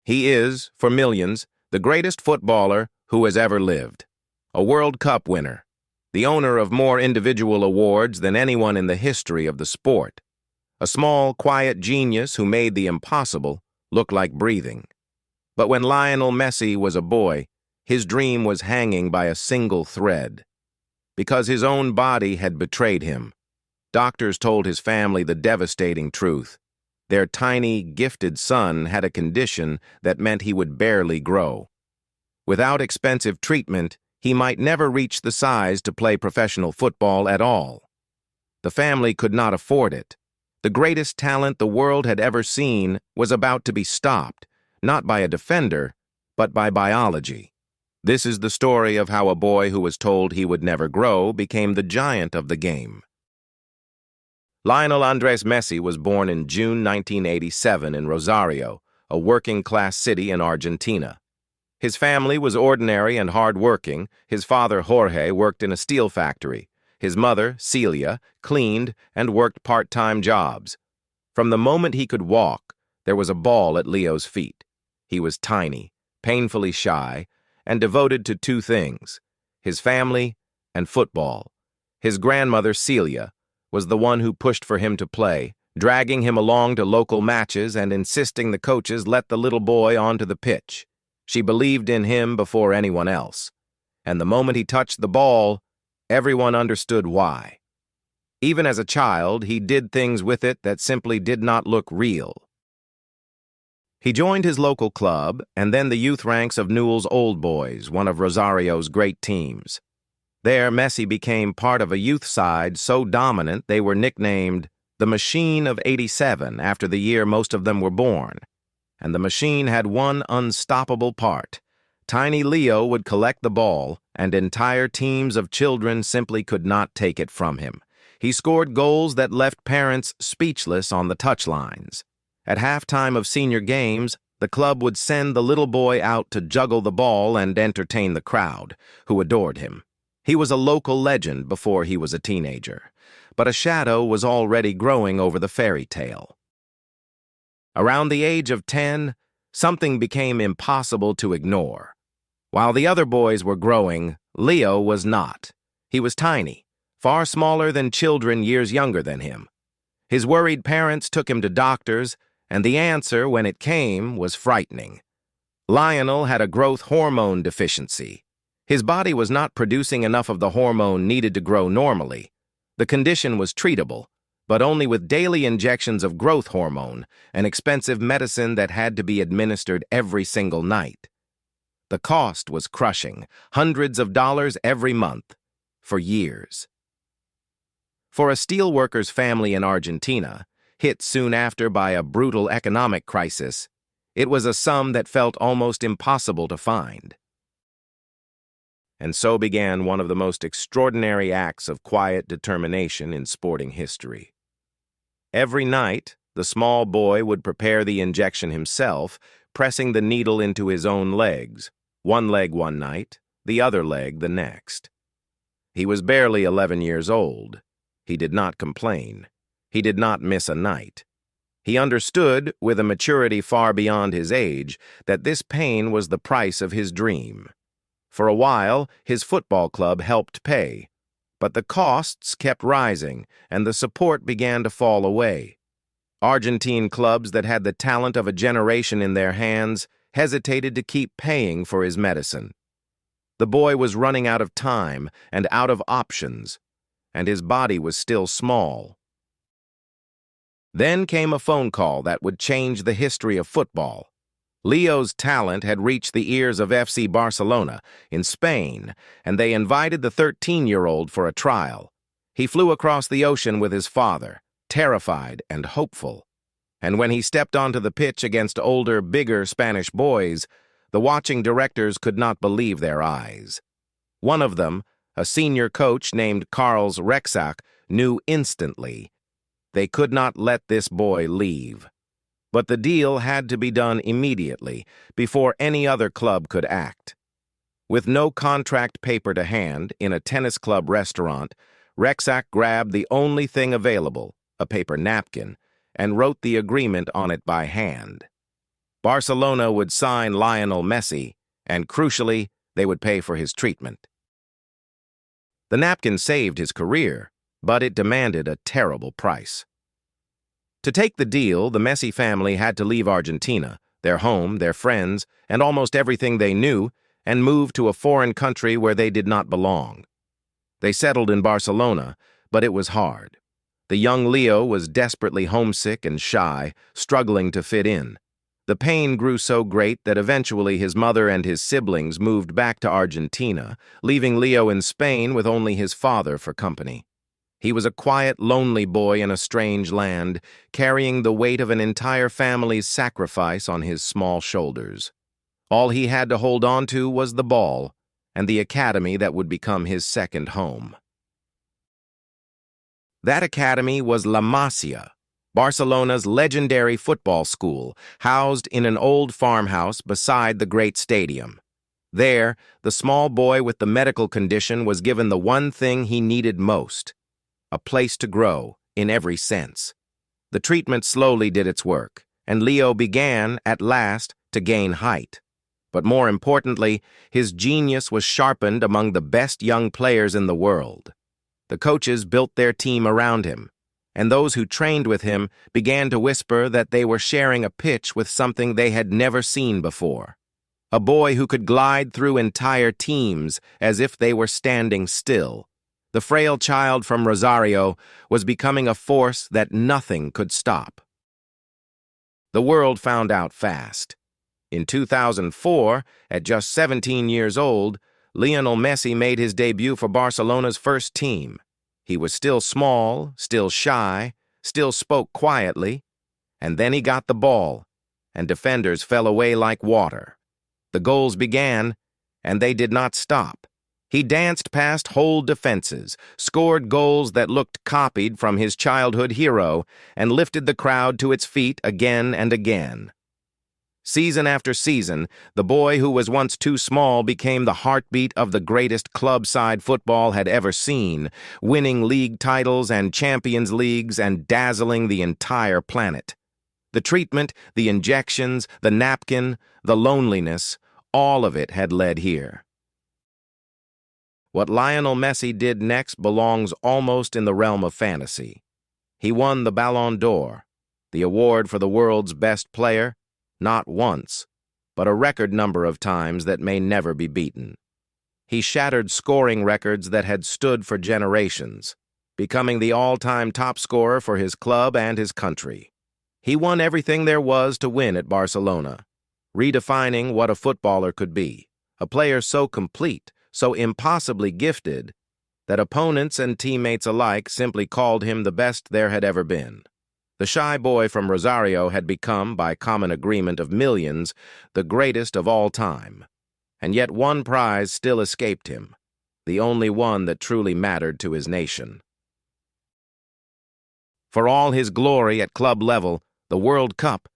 He is, for millions, the greatest footballer who has ever lived. A World Cup winner, the owner of more individual awards than anyone in the history of the sport. A small, quiet genius who made the impossible look like breathing. But when Lionel Messi was a boy, his dream was hanging by a single thread. Because his own body had betrayed him, doctors told his family the devastating truth. Their tiny, gifted son had a condition that meant he would barely grow. Without expensive treatment, he might never reach the size to play professional football at all. The family could not afford it. The greatest talent the world had ever seen was about to be stopped, not by a defender, but by biology. This is the story of how a boy who was told he would never grow became the giant of the game. Lionel Andres Messi was born in June 1987 in Rosario, a working-class city in Argentina. His family was ordinary and hard-working. His father, Jorge, worked in a steel factory. His mother, Celia, cleaned and worked part-time jobs. From the moment he could walk, there was a ball at Leo's feet. He was tiny, painfully shy, and devoted to two things: his family and football. His grandmother, Celia, was the one who pushed for him to play, dragging him along to local matches and insisting the coaches let the little boy onto the pitch. She believed in him before anyone else, and the moment he touched the ball, everyone understood why. Even as a child, he did things with it that simply did not look real. He joined his local club and then the youth ranks of Newell's Old Boys, one of Rosario's great teams. There, Messi became part of a youth side so dominant they were nicknamed the Machine of '87 after the year most of them were born. And the machine had one unstoppable part. Tiny Leo would collect the ball, and entire teams of children simply could not take it from him. He scored goals that left parents speechless on the touchlines. At halftime of senior games, the club would send the little boy out to juggle the ball and entertain the crowd, who adored him. He was a local legend before he was a teenager, but a shadow was already growing over the fairy tale. Around the age of 10, something became impossible to ignore. While the other boys were growing, Leo was not. He was tiny, far smaller than children years younger than him. His worried parents took him to doctors, and the answer, when it came, was frightening. Lionel had a growth hormone deficiency. His body was not producing enough of the hormone needed to grow normally. The condition was treatable, but only with daily injections of growth hormone, an expensive medicine that had to be administered every single night. The cost was crushing, hundreds of dollars every month, for years. For a steelworker's family in Argentina, hit soon after by a brutal economic crisis, it was a sum that felt almost impossible to find. And so began one of the most extraordinary acts of quiet determination in sporting history. Every night, the small boy would prepare the injection himself, pressing the needle into his own legs, one leg one night, the other leg the next. He was barely 11 years old. He did not complain. He did not miss a night. He understood, with a maturity far beyond his age, that this pain was the price of his dream. For a while, his football club helped pay, but the costs kept rising, and the support began to fall away. Argentine clubs that had the talent of a generation in their hands hesitated to keep paying for his medicine. The boy was running out of time and out of options, and his body was still small. Then came a phone call that would change the history of football. Leo's talent had reached the ears of FC Barcelona in Spain, and they invited the 13-year-old for a trial. He flew across the ocean with his father, terrified and hopeful. And when he stepped onto the pitch against older, bigger Spanish boys, the watching directors could not believe their eyes. One of them, a senior coach named Carlos Rexach, knew instantly they could not let this boy leave. But the deal had to be done immediately, before any other club could act. With no contract paper to hand, in a tennis club restaurant, Rexach grabbed the only thing available, a paper napkin, and wrote the agreement on it by hand. Barcelona would sign Lionel Messi, and crucially, they would pay for his treatment. The napkin saved his career, but it demanded a terrible price. To take the deal, the Messi family had to leave Argentina, their home, their friends, and almost everything they knew, and move to a foreign country where they did not belong. They settled in Barcelona, but it was hard. The young Leo was desperately homesick and shy, struggling to fit in. The pain grew so great that eventually his mother and his siblings moved back to Argentina, leaving Leo in Spain with only his father for company. He was a quiet, lonely boy in a strange land, carrying the weight of an entire family's sacrifice on his small shoulders. All he had to hold on to was the ball and the academy that would become his second home. That academy was La Masia, Barcelona's legendary football school, housed in an old farmhouse beside the great stadium. There, the small boy with the medical condition was given the one thing he needed most: a place to grow, in every sense. The treatment slowly did its work, and Leo began, at last, to gain height. But more importantly, his genius was sharpened among the best young players in the world. The coaches built their team around him, and those who trained with him began to whisper that they were sharing a pitch with something they had never seen before. A boy who could glide through entire teams as if they were standing still. The frail child from Rosario was becoming a force that nothing could stop. The world found out fast. In 2004, at just 17 years old, Lionel Messi made his debut for Barcelona's first team. He was still small, still shy, still spoke quietly, and then he got the ball, and defenders fell away like water. The goals began, and they did not stop. He danced past whole defenses, scored goals that looked copied from his childhood hero, and lifted the crowd to its feet again and again. Season after season, the boy who was once too small became the heartbeat of the greatest club-side football had ever seen, winning league titles and Champions Leagues and dazzling the entire planet. The treatment, the injections, the napkin, the loneliness, all of it had led here. What Lionel Messi did next belongs almost in the realm of fantasy. He won the Ballon d'Or, the award for the world's best player, not once, but a record number of times that may never be beaten. He shattered scoring records that had stood for generations, becoming the all-time top scorer for his club and his country. He won everything there was to win at Barcelona, redefining what a footballer could be, a player so complete, so impossibly gifted, that opponents and teammates alike simply called him the best there had ever been. The shy boy from Rosario had become, by common agreement of millions, the greatest of all time. And yet one prize still escaped him, the only one that truly mattered to his nation. For all his glory at club level, the World Cup,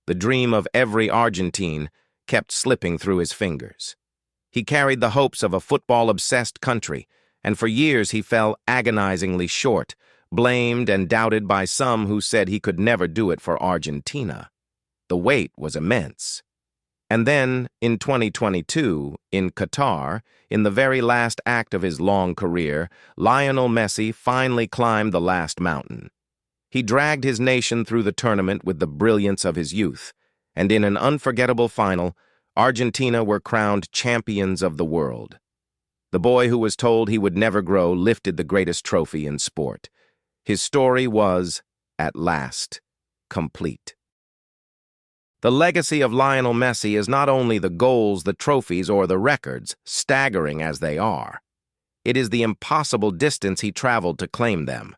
the dream of every Argentine, kept slipping through his fingers. He carried the hopes of a football-obsessed country, and for years he fell agonizingly short, blamed and doubted by some who said he could never do it for Argentina. The weight was immense. And then, in 2022, in Qatar, in the very last act of his long career, Lionel Messi finally climbed the last mountain. He dragged his nation through the tournament with the brilliance of his youth, and in an unforgettable final, Argentina were crowned champions of the world. The boy who was told he would never grow lifted the greatest trophy in sport. His story was, at last, complete. The legacy of Lionel Messi is not only the goals, the trophies, or the records, staggering as they are. It is the impossible distance he traveled to claim them.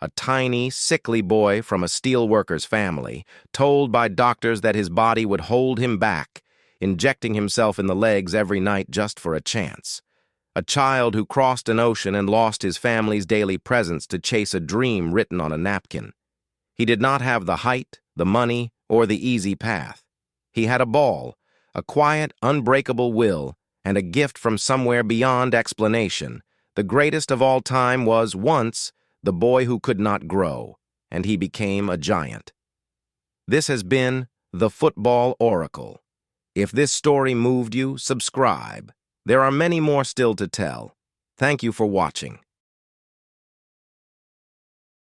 A tiny, sickly boy from a steelworker's family, told by doctors that his body would hold him back, injecting himself in the legs every night just for a chance. A child who crossed an ocean and lost his family's daily presence to chase a dream written on a napkin. He did not have the height, the money, or the easy path. He had a ball, a quiet, unbreakable will, and a gift from somewhere beyond explanation. The greatest of all time was, once, the boy who could not grow, and he became a giant. This has been The Football Oracle. If this story moved you, subscribe. There are many more still to tell. Thank you for watching.